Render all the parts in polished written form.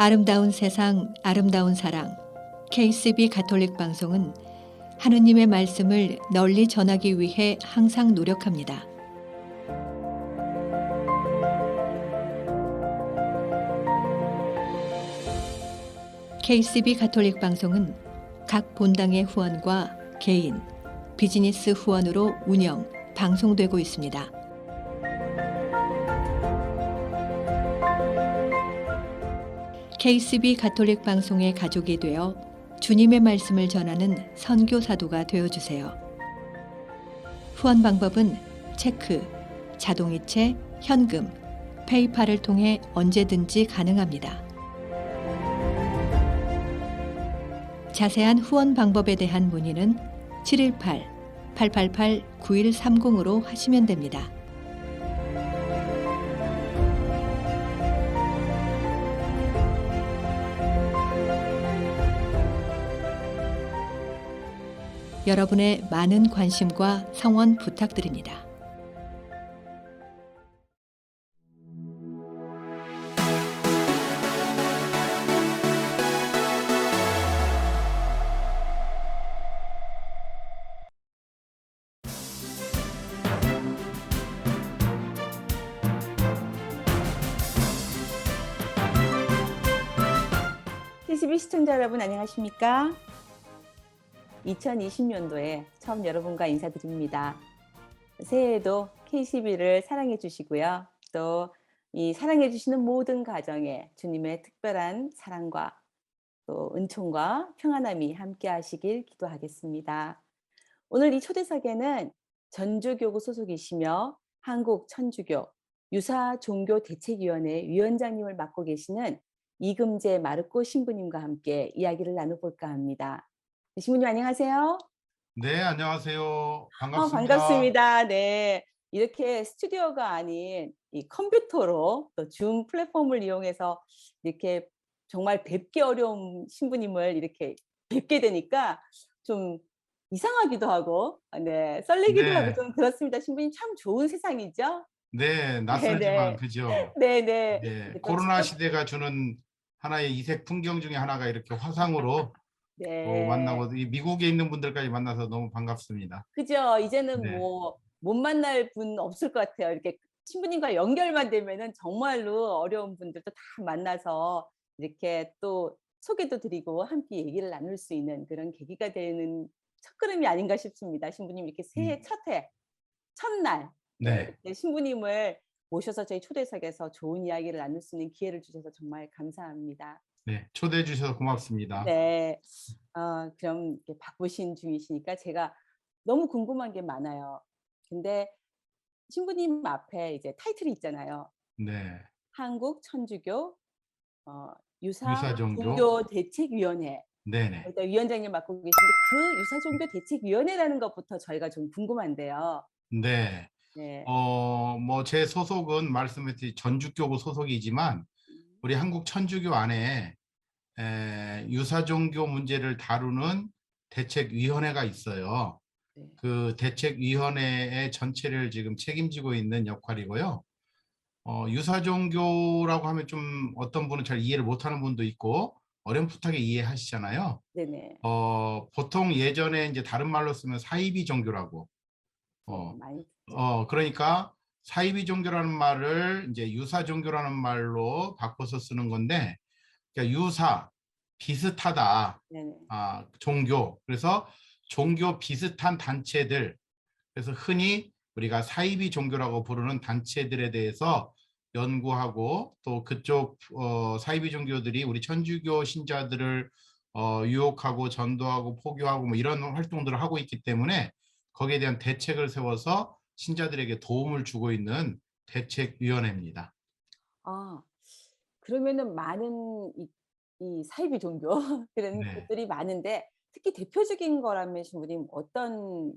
아름다운 세상, 아름다운 사랑. KCB 가톨릭 방송은 하느님의 말씀을 널리 전하기 위해 항상 노력합니다. KCB 가톨릭 방송은 각 본당의 후원과 개인, 비즈니스 후원으로 운영, 방송되고 있습니다. KCB 가톨릭 방송의 가족이 되어 주님의 말씀을 전하는 선교사도가 되어주세요. 후원 방법은 체크, 자동이체, 현금, 페이팔을 통해 언제든지 가능합니다. 자세한 후원 방법에 대한 문의는 718-888-9130으로 하시면 됩니다. 여러분의 많은 관심과 성원 부탁드립니다. KCB 시청자 여러분 안녕하십니까? 2020년도에 처음 여러분과 인사드립니다. 새해에도 KCB를 사랑해 주시고요. 또 이 사랑해 주시는 모든 가정에 주님의 특별한 사랑과 또 은총과 평안함이 함께 하시길 기도하겠습니다. 오늘 이 초대석에는 전주교구 소속이시며 한국천주교 유사종교대책위원회 위원장님을 맡고 계시는 이금재 마르코 신부님과 함께 이야기를 나눠볼까 합니다. 신부님 안녕하세요. 네, 안녕하세요. 반갑습니다. 반갑습니다. 네. 이렇게 스튜디오가 아닌 이 컴퓨터로 또 줌 플랫폼을 이용해서 이렇게 정말 뵙기 어려운 신부님을 이렇게 뵙게 되니까 좀 이상하기도 하고, 네, 설레기도 하고 네, 좀 그렇습니다. 신부님 참 좋은 세상이죠? 네, 낯설지만 네네. 그죠. 네네. 네, 또 코로나 시대가 주는 하나의 이색 풍경 중에 하나가 이렇게 화상으로 네. 만나고 이 미국에 있는 분들까지 만나서 너무 반갑습니다. 그죠? 이제는 네, 뭐 못 만날 분 없을 것 같아요. 이렇게 신부님과 연결만 되면은 정말로 어려운 분들도 다 만나서 이렇게 또 소개도 드리고 함께 얘기를 나눌 수 있는 그런 계기가 되는 첫걸음이 아닌가 싶습니다. 신부님 이렇게 새해 음, 첫 해, 첫날, 네, 네, 이렇게 신부님을 모셔서 저희 초대석에서 좋은 이야기를 나눌 수 있는 기회를 주셔서 정말 감사합니다. 네, 초대해 주셔서 고맙습니다. 네. 그럼 이렇게 바쁘신 중이시니까 제가 너무 궁금한 게 많아요. 근데 신부님 앞에 이제 타이틀이 있잖아요. 네, 한국 천주교 유사 유사종교. 종교 대책위원회. 네, 네, 일단 위원장님 맡고 계신데 그 유사 종교 대책위원회라는 것부터 저희가 좀 궁금한데요. 네. 네. 뭐 제 소속은 말씀했듯이 전주교구 소속이지만 음. 우리 한국 천주교 안에 유사종교 문제를 다루는 대책위원회가 있어요. 네. 그 대책위원회의 전체를 지금 책임지고 있는 역할이고요. 유사종교라고 하면 좀 어떤 분은 잘 이해를 못하는 분도 있고 어렴풋하게 이해하시잖아요. 네네. 보통 예전에 이제 다른 말로 쓰면 사이비 종교라고. 네. 어, 많이 듣죠. 그러니까 사이비 종교라는 말을 이제 유사 종교라는 말로 바꿔서 쓰는 건데, 그러니까 유사, 비슷하다, 네네. 종교. 그래서 종교 비슷한 단체들, 그래서 흔히 우리가 사이비 종교라고 부르는 단체들에 대해서 연구하고 또 그쪽 사이비 종교들이 우리 천주교 신자들을 유혹하고 전도하고 포교하고 뭐 이런 활동들을 하고 있기 때문에 거기에 대한 대책을 세워서 신자들에게 도움을 주고 있는 대책위원회입니다. 아. 그러면은 많은 이 사이비 종교 그런 네. 것들이 많은데 특히 대표적인 거라면 신부님 어떤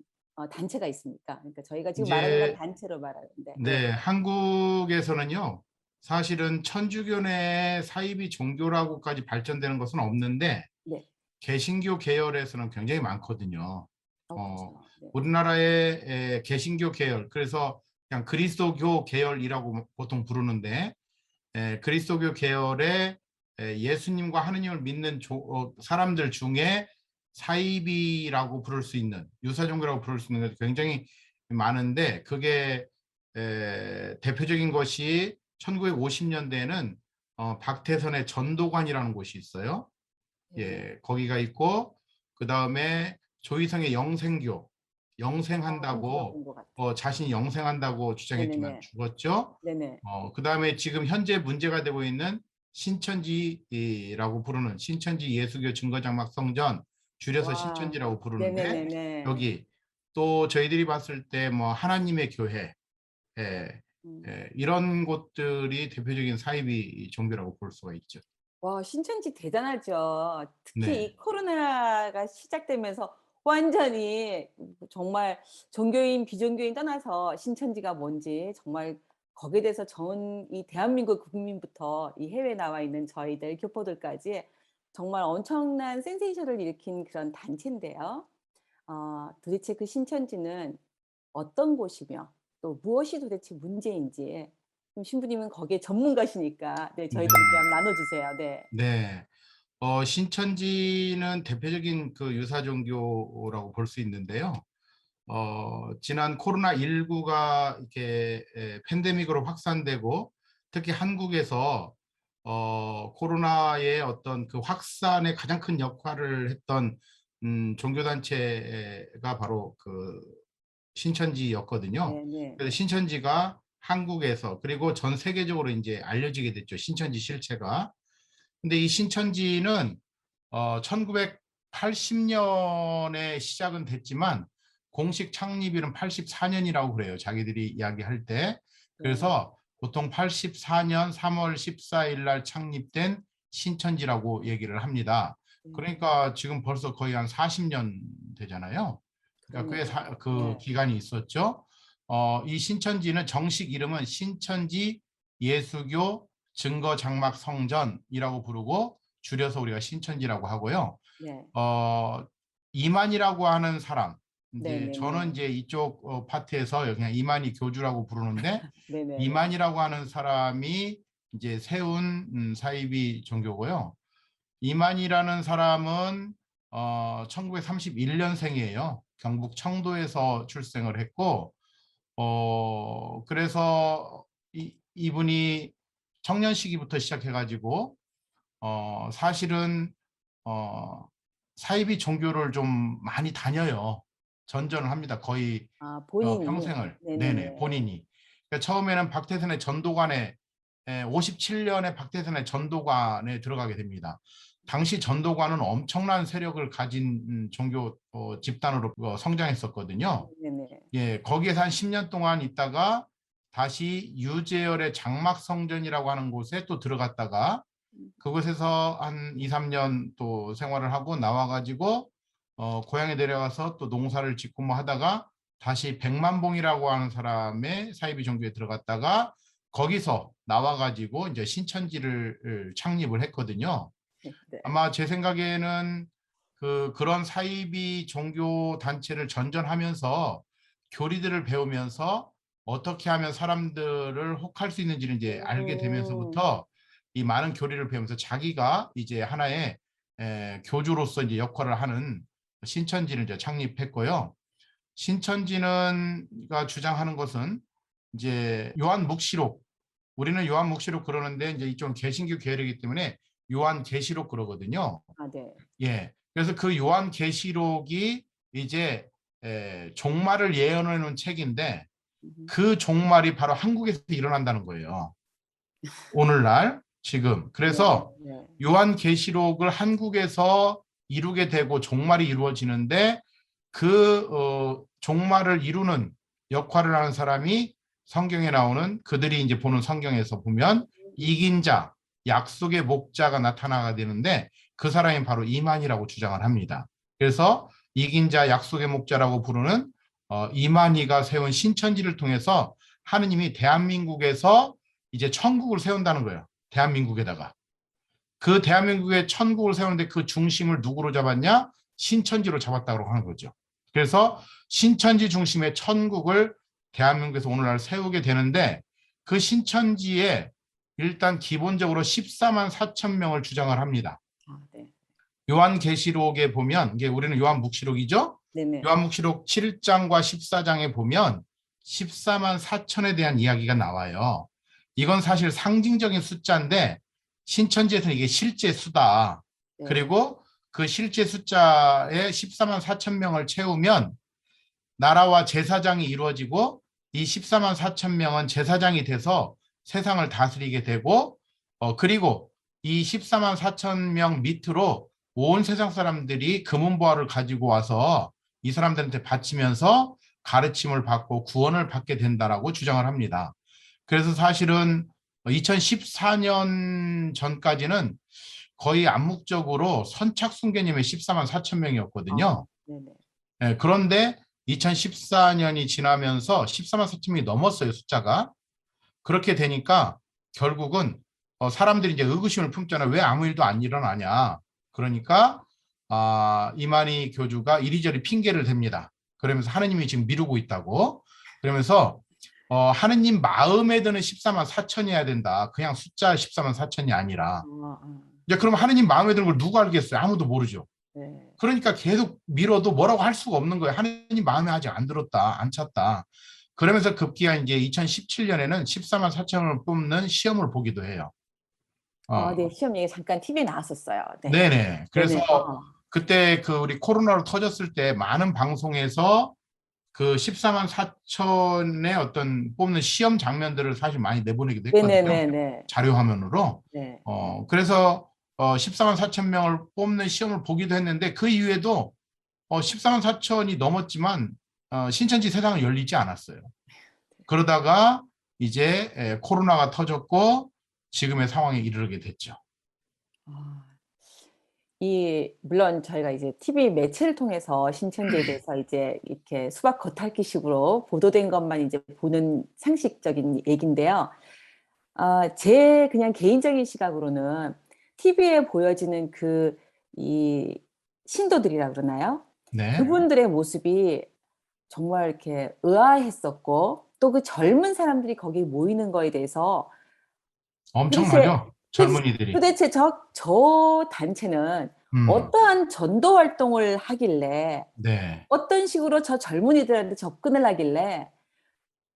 단체가 있습니까? 그러니까 저희가 지금 말하는 건 이제 단체로 말하는데 네. 네, 한국에서는요, 사실은 천주교 내 사이비 종교라고까지 발전되는 것은 없는데 네. 개신교 계열에서는 굉장히 많거든요. 어, 그쵸. 네. 우리나라의 개신교 계열, 그래서 그냥 그리스도교 계열이라고 보통 부르는데, 그리스도교 계열의 예수님과 하느님을 믿는 사람들 중에 사이비라고 부를 수 있는, 유사종교라고 부를 수 있는 것이 굉장히 많은데, 그게 대표적인 것이 1950년대에는 박태선의 전도관이라는 곳이 있어요. 예, 거기가 있고, 그 다음에 조희성의 영생교, 영생한다고 본것 같아요. 자신이 영생한다고 주장했지만 네네네. 죽었죠. 네네. 그 다음에 지금 현재 문제가 되고 있는 신천지라고 부르는 신천지 예수교 증거장막 성전, 줄여서 와. 신천지라고 부르는데, 네네네네. 여기 또 저희들이 봤을 때 뭐 하나님의 교회, 예, 음. 이런 곳들이 대표적인 사이비 종교라고 볼 수가 있죠. 와, 신천지 대단하죠. 특히 네, 이 코로나가 시작되면서 완전히 정말 종교인, 비종교인 떠나서 신천지가 뭔지 정말 거기에 대해서 전 이 대한민국 국민부터 이 해외에 나와 있는 저희들 교포들까지 정말 엄청난 센세이션을 일으킨 그런 단체인데요. 도대체 그 신천지는 어떤 곳이며 또 무엇이 도대체 문제인지 좀 신부님은 거기에 전문가시니까 네, 네, 저희들께 한번 나눠주세요. 네. 네. 신천지는 대표적인 그 유사 종교라고 볼 수 있는데요. 지난 코로나19가 이렇게 팬데믹으로 확산되고, 특히 한국에서 코로나의 어떤 그 확산에 가장 큰 역할을 했던 종교단체가 바로 그 신천지였거든요. 네네. 그래서 신천지가 한국에서 그리고 전 세계적으로 이제 알려지게 됐죠. 신천지 실체가. 근데 이 신천지는 1980년에 시작은 됐지만 공식 창립일은 84년이라고 그래요. 자기들이 이야기할 때. 네. 그래서 보통 84년 3월 14일 날 창립된 신천지라고 얘기를 합니다. 그러니까 지금 벌써 거의 한 40년 되잖아요. 그러니까 그러네요. 그 네. 기간이 있었죠. 이 신천지는 정식 이름은 신천지 예수교 증거장막 성전이라고 부르고, 줄여서 우리가 신천지라고 하고요. 네. 이만이라고 하는 사람, 이제 저는 네네네. 이제 이쪽 파트에서 그냥 이만희 교주라고 부르는데, 네네네. 이만이라고 하는 사람이 이제 세운 사이비 종교고요. 이만이라는 사람은 1931년생이에요. 경북 청도에서 출생을 했고, 그래서 이분이 청년 시기부터 시작해가지고 사실은 사이비 종교를 좀 많이 다녀요. 전전을 합니다. 거의 본인이. 평생을. 네네, 네네네. 본인이. 그러니까 처음에는 박태선의 전도관에 57년에 박태선의 전도관에 들어가게 됩니다. 당시 전도관은 엄청난 세력을 가진 종교 집단으로 성장했었거든요. 네네. 예, 거기에서 한 10년 동안 있다가 다시 유재열의 장막성전이라고 하는 곳에 또 들어갔다가 그곳에서 한 2, 3년 또 생활을 하고 나와가지고 고향에 내려가서 또 농사를 짓고 뭐 하다가 다시 백만봉이라고 하는 사람의 사이비 종교에 들어갔다가 거기서 나와가지고 이제 신천지를 창립을 했거든요. 네. 아마 제 생각에는 그런 사이비 종교 단체를 전전하면서 교리들을 배우면서 어떻게 하면 사람들을 혹할 수 있는지를 이제 알게 음. 되면서부터 이 많은 교리를 배우면서 자기가 이제 하나의 교주로서 이제 역할을 하는 신천지를 이제 창립했고요. 신천지는가 주장하는 것은 이제 요한묵시록, 우리는 요한묵시록 그러는데 이제 이쪽 개신교 계열이기 때문에 요한계시록 그러거든요. 네. 예. 그래서 그 요한계시록이 이제 종말을 예언해 놓은 책인데, 그 종말이 바로 한국에서 일어난다는 거예요. 오늘날 지금. 그래서 네. 요한계시록을 한국에서 이루게 되고 종말이 이루어지는데, 그 종말을 이루는 역할을 하는 사람이 성경에 나오는, 그들이 이제 보는 성경에서 보면 이긴 자, 약속의 목자가 나타나게 되는데, 그 사람이 바로 이만희라고 주장을 합니다. 그래서 이긴 자, 약속의 목자라고 부르는 이만희가 세운 신천지를 통해서 하느님이 대한민국에서 이제 천국을 세운다는 거예요. 대한민국에다가. 그 대한민국의 천국을 세우는데 그 중심을 누구로 잡았냐? 신천지로 잡았다고 하는 거죠. 그래서 신천지 중심의 천국을 대한민국에서 오늘날 세우게 되는데, 그 신천지에 일단 기본적으로 14만 4천 명을 주장을 합니다. 네. 요한계시록에 보면, 이게 우리는 요한묵시록이죠? 네네. 요한묵시록 7장과 14장에 보면 14만 4천에 대한 이야기가 나와요. 이건 사실 상징적인 숫자인데 신천지에서는 이게 실제 수다. 네. 그리고 그 실제 숫자에 14만 4천 명을 채우면 나라와 제사장이 이루어지고 이 14만 4천 명은 제사장이 돼서 세상을 다스리게 되고 그리고 이 14만 4천 명 밑으로 온 세상 사람들이 금은보화를 가지고 와서 이 사람들한테 바치면서 가르침을 받고 구원을 받게 된다라고 주장을 합니다. 그래서 사실은 2014년 전까지는 거의 암묵적으로 선착순 개념의 14만 4천 명이었거든요. 네네. 예, 그런데 2014년이 지나면서 14만 4천 명이 넘었어요, 숫자가. 그렇게 되니까 결국은 사람들이 이제 의구심을 품잖아요. 왜 아무 일도 안 일어나냐. 그러니까 이만희 교주가 이리저리 핑계를 댑니다. 그러면서 하느님이 지금 미루고 있다고. 그러면서 하느님 마음에 드는 14만 4천이어야 된다. 그냥 숫자 14만 4천이 아니라. 이제 그럼 하느님 마음에 드는 걸 누가 알겠어요? 아무도 모르죠. 네. 그러니까 계속 밀어도 뭐라고 할 수가 없는 거예요. 하느님 마음에 아직 안 들었다, 안 찼다. 그러면서 급기야 이제 2017년에는 14만 4천을 뽑는 시험을 보기도 해요. 네, 시험 얘기 잠깐 TV에 나왔었어요. 네. 네네. 그래서 네네. 그때 그 우리 코로나로 터졌을 때 많은 방송에서 그 14만 4천의 어떤 뽑는 시험 장면들을 사실 많이 내보내기도 했거든요. 네네네네. 자료 화면으로. 네. 그래서 14만 4천 명을 뽑는 시험을 보기도 했는데 그 이후에도 14만 4천이 넘었지만 신천지 세상은 열리지 않았어요. 그러다가 이제 코로나가 터졌고 지금의 상황에 이르게 됐죠. 물론 저희가 이제 TV 매체를 통해서 신천지에 대해서 이제 이렇게 수박 겉핥기식으로 보도된 것만 이제 보는 상식적인 얘기인데요. 제 그냥 개인적인 시각으로는 TV에 보여지는 이 신도들이라 그러나요? 네. 그분들의 모습이 정말 이렇게 의아했었고 또 그 젊은 사람들이 거기 모이는 거에 대해서 엄청나죠? 젊은이들이. 도대체 저 단체는 어떠한 전도 활동을 하길래 네. 어떤 식으로 저 젊은이들한테 접근을 하길래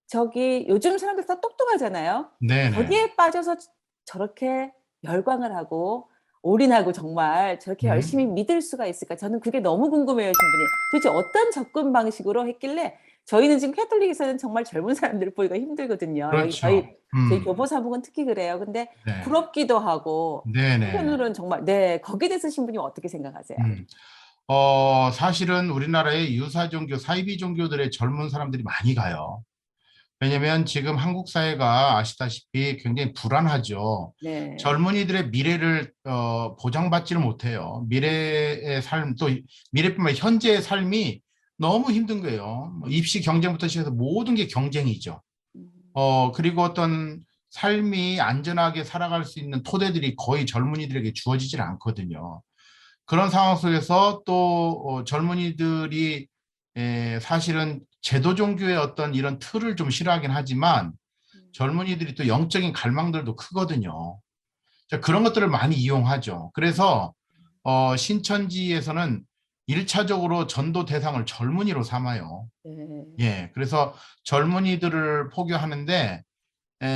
저기 요즘 사람들 다 똑똑하잖아요. 네네. 거기에 빠져서 저렇게 열광을 하고 올인하고 정말 저렇게 열심히 믿을 수가 있을까? 저는 그게 너무 궁금해요, 신부님. 도대체 어떤 접근 방식으로 했길래 저희는 지금 캐톨릭에서는 정말 젊은 사람들을 보기가 힘들거든요. 여기 그렇죠. 저희 교포 사목은 특히 그래요. 근데 네. 부럽기도 하고 네네. 한편으로는 정말 네, 거기에 대해서 신부님 어떻게 생각하세요? 사실은 우리나라의 유사 종교, 사이비 종교들의 젊은 사람들이 많이 가요. 왜냐면 지금 한국 사회가 아시다시피 굉장히 불안하죠. 네. 젊은이들의 미래를 보장받지를 못해요. 미래의 삶, 또 미래뿐만 아니라 현재의 삶이 너무 힘든 거예요. 입시 경쟁부터 시작해서 모든 게 경쟁이죠. 그리고 어떤 삶이 안전하게 살아갈 수 있는 토대들이 거의 젊은이들에게 주어지질 않거든요. 그런 상황 속에서 또 젊은이들이 사실은 제도 종교의 어떤 이런 틀을 좀 싫어하긴 하지만 젊은이들이 또 영적인 갈망들도 크거든요. 자, 그런 것들을 많이 이용하죠. 그래서 신천지에서는 1차적으로 전도 대상을 젊은이로 삼아요. 네. 예, 그래서 젊은이들을 포교하는데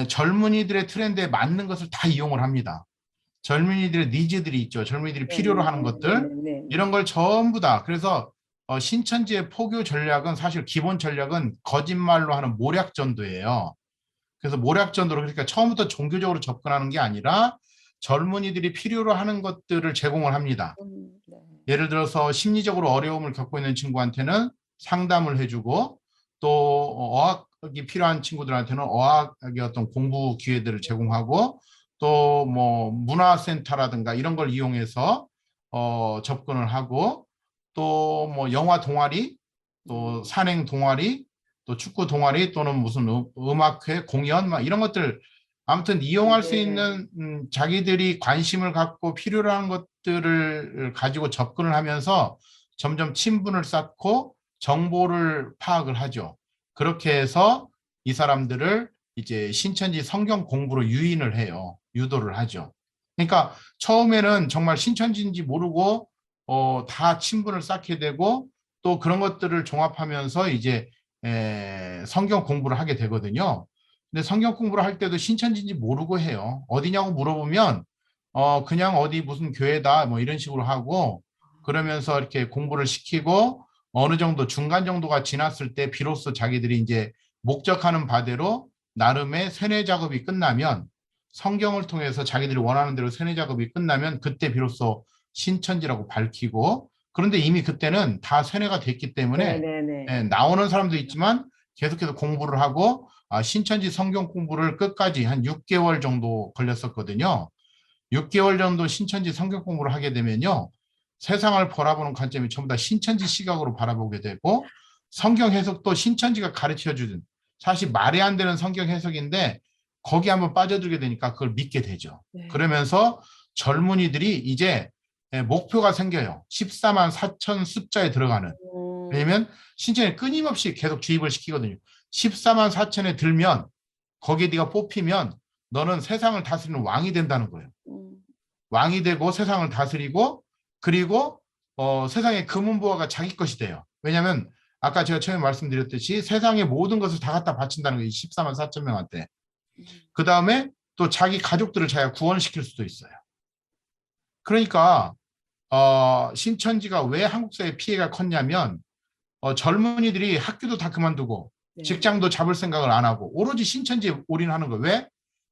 젊은이들의 트렌드에 맞는 것을 다 이용을 합니다. 젊은이들의 니즈들이 있죠. 젊은이들이 필요로 하는 것들 이런 걸 전부 다. 그래서 신천지의 포교 전략은 사실 기본 전략은 거짓말로 하는 모략 전도예요. 그래서 모략 전도로 그러니까 처음부터 종교적으로 접근하는 게 아니라 젊은이들이 필요로 하는 것들을 제공을 합니다. 네. 예를 들어서 심리적으로 어려움을 겪고 있는 친구한테는 상담을 해주고 또 어학이 필요한 친구들한테는 어학의 어떤 공부 기회들을 제공하고 또 뭐 문화센터라든가 이런 걸 이용해서 접근을 하고 또 뭐 영화 동아리 또 산행 동아리 또 축구 동아리 또는 무슨 음악회 공연 막 이런 것들 아무튼 이용할 수 있는 자기들이 관심을 갖고 필요로 하는 것들을 가지고 접근을 하면서 점점 친분을 쌓고 정보를 파악을 하죠. 그렇게 해서 이 사람들을 이제 신천지 성경 공부로 유인을 해요. 유도를 하죠. 그러니까 처음에는 정말 신천지인지 모르고 다 친분을 쌓게 되고 또 그런 것들을 종합하면서 이제 성경 공부를 하게 되거든요. 근데 성경 공부를 할 때도 신천지인지 모르고 해요. 어디냐고 물어보면 그냥 어디 무슨 교회다 뭐 이런 식으로 하고 그러면서 이렇게 공부를 시키고 어느 정도 중간 정도가 지났을 때 비로소 자기들이 이제 목적하는 바대로 나름의 세뇌 작업이 끝나면 성경을 통해서 자기들이 원하는 대로 세뇌 작업이 끝나면 그때 비로소 신천지라고 밝히고 그런데 이미 그때는 다 세뇌가 됐기 때문에 네네네. 나오는 사람도 있지만 계속해서 공부를 하고 신천지 성경 공부를 끝까지 한 6개월 정도 걸렸었거든요. 6개월 정도 신천지 성경 공부를 하게 되면요. 세상을 바라보는 관점이 전부 다 신천지 시각으로 바라보게 되고 성경 해석도 신천지가 가르쳐주는 사실 말이 안 되는 성경 해석인데 거기 한번 빠져들게 되니까 그걸 믿게 되죠. 네. 그러면서 젊은이들이 이제 목표가 생겨요. 14만 4천 숫자에 들어가는. 왜냐면 신천지 끊임없이 계속 주입을 시키거든요. 14만 4천에 들면 거기에 네가 뽑히면 너는 세상을 다스리는 왕이 된다는 거예요. 왕이 되고 세상을 다스리고 그리고 세상의 금은보화가 자기 것이 돼요. 왜냐하면 아까 제가 처음에 말씀드렸듯이 세상의 모든 것을 다 갖다 바친다는 거예요. 14만 4천 명한테. 그 다음에 또 자기 가족들을 자기가 구원시킬 수도 있어요. 그러니까 신천지가 왜 한국 사회에 피해가 컸냐면 젊은이들이 학교도 다 그만두고 네. 직장도 잡을 생각을 안 하고 오로지 신천지에 올인하는 거예요. 왜?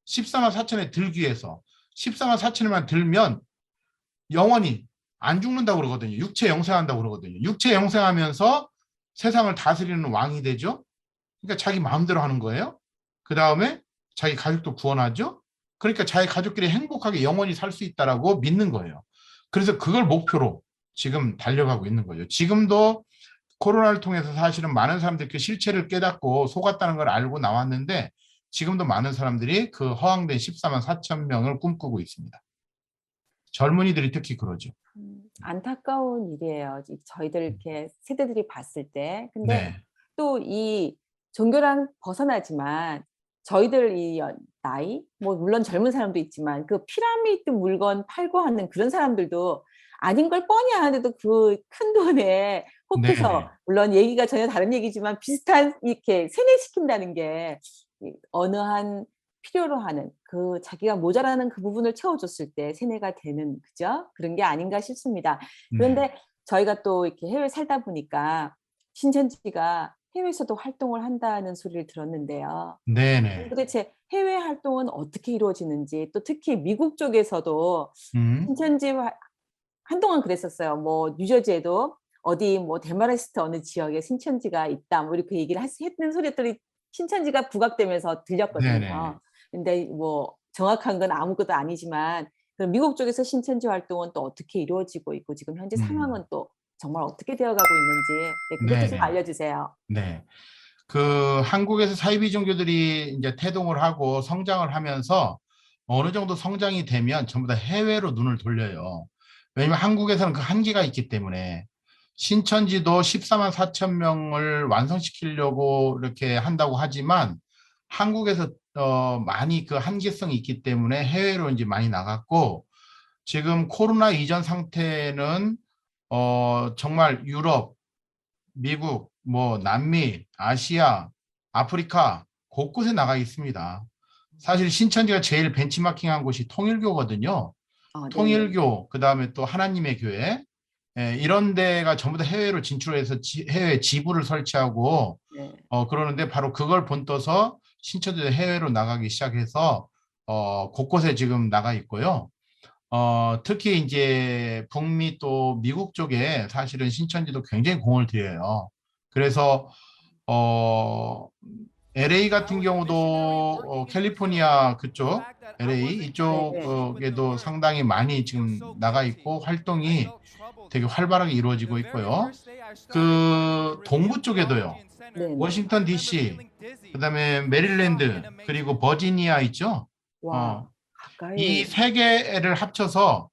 14만 4천에 들기 위해서 14만 4천에만 들면 영원히 안 죽는다고 그러거든요. 육체 영생한다고 그러거든요. 육체 영생하면서 세상을 다스리는 왕이 되죠. 그러니까 자기 마음대로 하는 거예요. 그 다음에 자기 가족도 구원하죠. 그러니까 자기 가족끼리 행복하게 영원히 살 수 있다라고 믿는 거예요. 그래서 그걸 목표로 지금 달려가고 있는 거죠. 지금도 코로나를 통해서 사실은 많은 사람들이 그 실체를 깨닫고 속았다는 걸 알고 나왔는데 지금도 많은 사람들이 그 허황된 14만 4천 명을 꿈꾸고 있습니다. 젊은이들이 특히 그러죠. 안타까운 일이에요. 저희들 이렇게 세대들이 봤을 때. 근데 네. 또 이 종교랑 벗어나지만 저희들 나이, 뭐 물론 젊은 사람도 있지만 그 피라미드 물건 팔고 하는 그런 사람들도 아닌 걸 뻔히 아는데도 그 큰 돈에 혹해서 네네. 물론 얘기가 전혀 다른 얘기지만 비슷한 이렇게 세뇌시킨다는 게 어느 한 필요로 하는 그 자기가 모자라는 그 부분을 채워줬을 때 세뇌가 되는 그죠? 그런 게 아닌가 싶습니다. 그런데 네. 저희가 또 이렇게 해외 살다 보니까 신천지가 해외에서도 활동을 한다는 소리를 들었는데요. 네네. 도대체 해외 활동은 어떻게 이루어지는지 또 특히 미국 쪽에서도 신천지 한동안 그랬었어요. 뭐 뉴저지에도 어디 뭐 데마레스트 어느 지역에 신천지가 있다 뭐 이렇게 얘기를 했는 소리들이 신천지가 부각되면서 네네. 들렸거든요. 근데 뭐 정확한 건 아무것도 아니지만 그럼 미국 쪽에서 신천지 활동은 또 어떻게 이루어지고 있고 지금 현재 상황은 또 정말 어떻게 되어가고 있는지 그것도 좀 네네. 알려주세요. 네. 그 한국에서 사이비 종교들이 이제 태동을 하고 성장을 하면서 어느 정도 성장이 되면 전부 다 해외로 눈을 돌려요. 왜냐면 한국에서는 그 한계가 있기 때문에 신천지도 14만 4천 명을 완성시키려고 이렇게 한다고 하지만 한국에서 많이 그 한계성이 있기 때문에 해외로 이제 많이 나갔고 지금 코로나 이전 상태는 정말 유럽, 미국, 뭐 남미, 아시아, 아프리카 곳곳에 나가 있습니다. 사실 신천지가 제일 벤치마킹한 곳이 통일교거든요. 네네. 통일교, 그 다음에 또 하나님의 교회, 이런 데가 전부 다 해외로 진출해서 해외 지부를 설치하고 네. 그러는데 바로 그걸 본떠서 신천지가 해외로 나가기 시작해서 곳곳에 지금 나가 있고요. 특히 이제 북미 또 미국 쪽에 사실은 신천지도 굉장히 공을 들여요. 그래서 LA 같은 경우도 캘리포니아 그쪽 LA 이쪽에도 상당히 많이 지금 나가 있고 활동이 되게 활발하게 이루어지고 있고요. 그 동부 쪽에도요. 네네. 워싱턴 DC, 그다음에 메릴랜드 그리고 버지니아 있죠. 와, 이 가까이. 세 개를 합쳐서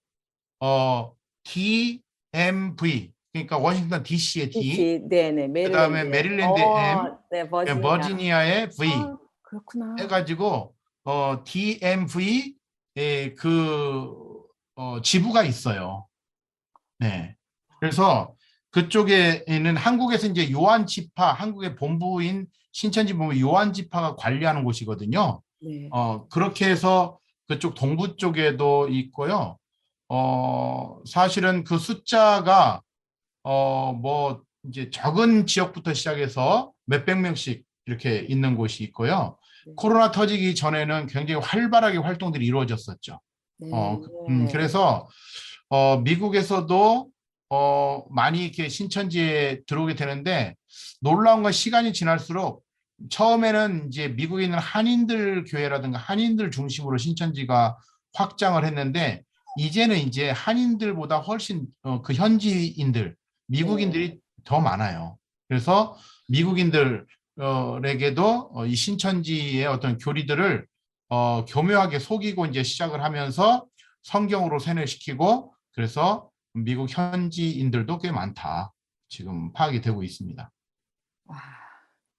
DMV 그러니까 워싱턴 DC의 D, DC, 네네, 그다음에 메릴랜드에. 메릴랜드 M, 네, 버지니아. 버지니아의 V 그렇구나. 해가지고 DMV 지부가 있어요. 네. 그래서 그쪽에는 한국에서 이제 요한지파, 한국의 본부인 신천지 본부 요한지파가 관리하는 곳이거든요. 네. 그렇게 해서 그쪽 동부 쪽에도 있고요. 사실은 그 숫자가 뭐 이제 적은 지역부터 시작해서 몇백 명씩 이렇게 있는 곳이 있고요. 네. 코로나 터지기 전에는 굉장히 활발하게 활동들이 이루어졌었죠. 네. 그래서 미국에서도 많이 이렇게 신천지에 들어오게 되는데 놀라운 건 시간이 지날수록 처음에는 이제 미국에 있는 한인들 교회라든가 한인들 중심으로 신천지가 확장을 했는데 이제는 이제 한인들보다 훨씬 그 현지인들, 미국인들이 더 많아요. 그래서 미국인들에게도 이 신천지의 어떤 교리들을 교묘하게 속이고 이제 시작을 하면서 성경으로 세뇌시키고 그래서 미국 현지인들도 꽤 많다. 지금 파악이 되고 있습니다. 와,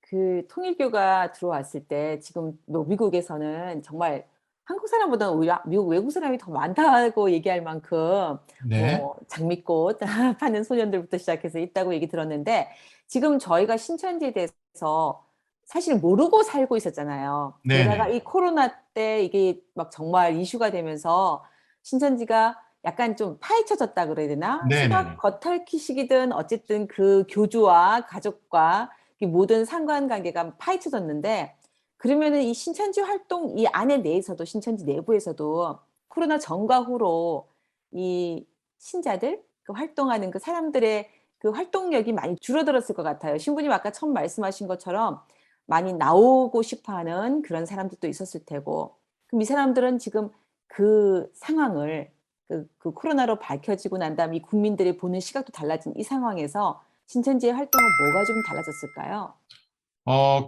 그 통일교가 들어왔을 때 지금 뭐 미국에서는 정말 한국 사람보다는 오히려 미국 외국 사람이 더 많다고 얘기할 만큼 네. 뭐 장미꽃 파는 소년들부터 시작해서 있다고 얘기 들었는데 지금 저희가 신천지에 대해서 사실 모르고 살고 있었잖아요. 네네. 게다가 이 코로나 때 이게 막 정말 이슈가 되면서 신천지가 약간 좀 파헤쳐졌다 그래야 되나? 네네네. 수박 겉핥기식이든 어쨌든 그 교주와 가족과 이 모든 상관관계가 파헤쳐졌는데 그러면은 이 신천지 활동 이 안에 내에서도 신천지 내부에서도 코로나 전과 후로 이 신자들 그 활동하는 그 사람들의 그 활동력이 많이 줄어들었을 것 같아요. 신부님 아까 처음 말씀하신 것처럼 많이 나오고 싶어하는 그런 사람들도 있었을 테고 그럼 이 사람들은 지금 그 상황을 그 코로나로 밝혀지고 난 다음 이 국민들이 보는 시각도 달라진 이 상황에서 신천지의 활동은 뭐가 좀 달라졌을까요?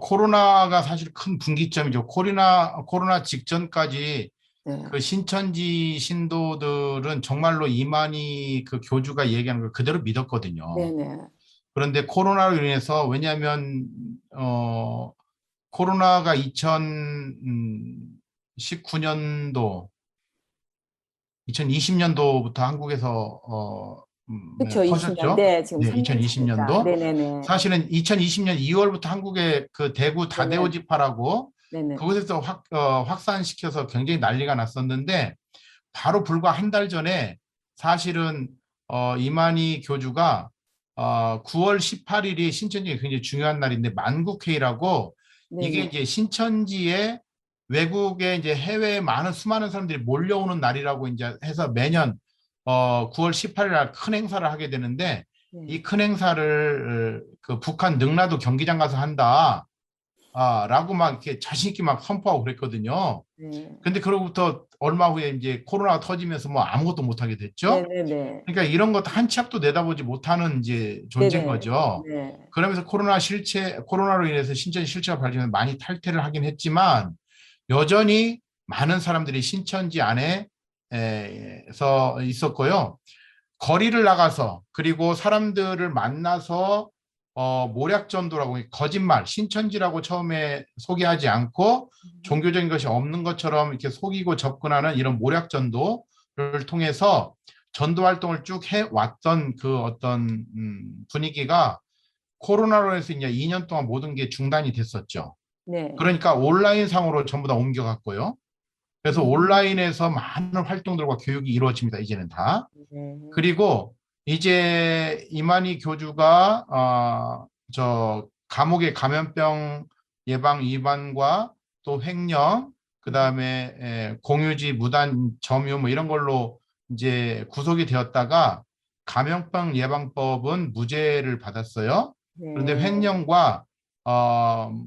코로나가 사실 큰 분기점이죠. 코로나 직전까지 네. 그 신천지 신도들은 정말로 이만희 그 교주가 얘기하는 걸 그대로 믿었거든요. 네네. 그런데 코로나로 인해서 왜냐하면 코로나가 2019년도, 2020년도부터 한국에서 그쵸. 20년. 터졌죠. 네. 지금 네, 3년 차니까. 2020년도. 네네네. 사실은 2020년 2월부터 한국의 그 대구 다대오 네네. 지파라고 네네. 그곳에서 확산시켜서 굉장히 난리가 났었는데 바로 불과 한 달 전에 사실은 이만희 교주가 9월 18일이 신천지에 굉장히 중요한 날인데 만국회의라고 이게 네네. 이제 신천지에 외국에 이제 해외에 수많은 사람들이 몰려오는 날이라고 이제 해서 매년 9월 18일 날 큰 행사를 하게 되는데 네. 이 큰 행사를 그 북한 능라도 경기장 가서 한다. 라고 막 이렇게 자신 있게 막 선포하고 그랬거든요. 네. 근데 그로부터 얼마 후에 이제 코로나가 터지면서 뭐 아무것도 못하게 됐죠. 네네네. 그러니까 이런 것도 한 치 앞도 내다보지 못하는 이제 존재인 네네. 거죠. 네. 그러면서 코로나로 인해서 신천지 실체가 발전해서 많이 탈퇴를 하긴 했지만 여전히 많은 사람들이 신천지 안에서 있었고요. 거리를 나가서 그리고 사람들을 만나서 모략전도라고 거짓말, 신천지라고 처음에 소개하지 않고 종교적인 것이 없는 것처럼 이렇게 속이고 접근하는 이런 모략전도를 통해서 전도 활동을 쭉 해왔던 그 어떤 분위기가 코로나로 해서 이제 2년 동안 모든 게 중단이 됐었죠. 네. 그러니까 온라인상으로 전부 다 옮겨갔고요. 그래서 온라인에서 많은 활동들과 교육이 이루어집니다. 이제는 다. 네. 그리고 이제 이만희 교주가 저 감옥의 감염병 예방 위반과 또 횡령, 그다음에 공유지 무단 점유 뭐 이런 걸로 이제 구속이 되었다가 감염병 예방법은 무죄를 받았어요. 그런데 네. 횡령과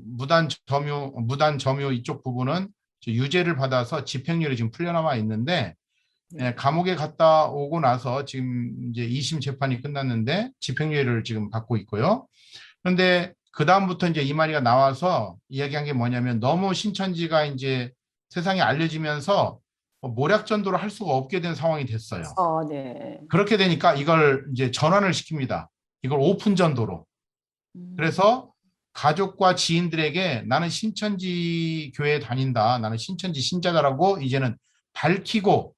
무단 점유 이쪽 부분은 유죄를 받아서 집행유예로 지금 풀려나와 있는데 감옥에 갔다 오고 나서 지금 이제 2심 재판이 끝났는데 집행유예를 지금 받고 있고요. 그런데 그 다음부터 이제 이만희가 나와서 이야기한 게 뭐냐면 너무 신천지가 이제 세상에 알려지면서 모략전도를 할 수가 없게 된 상황이 됐어요. 네. 그렇게 되니까 이걸 이제 전환을 시킵니다. 이걸 오픈 전도로. 그래서 가족과 지인들에게 나는 신천지 교회에 다닌다. 나는 신천지 신자다라고 이제는 밝히고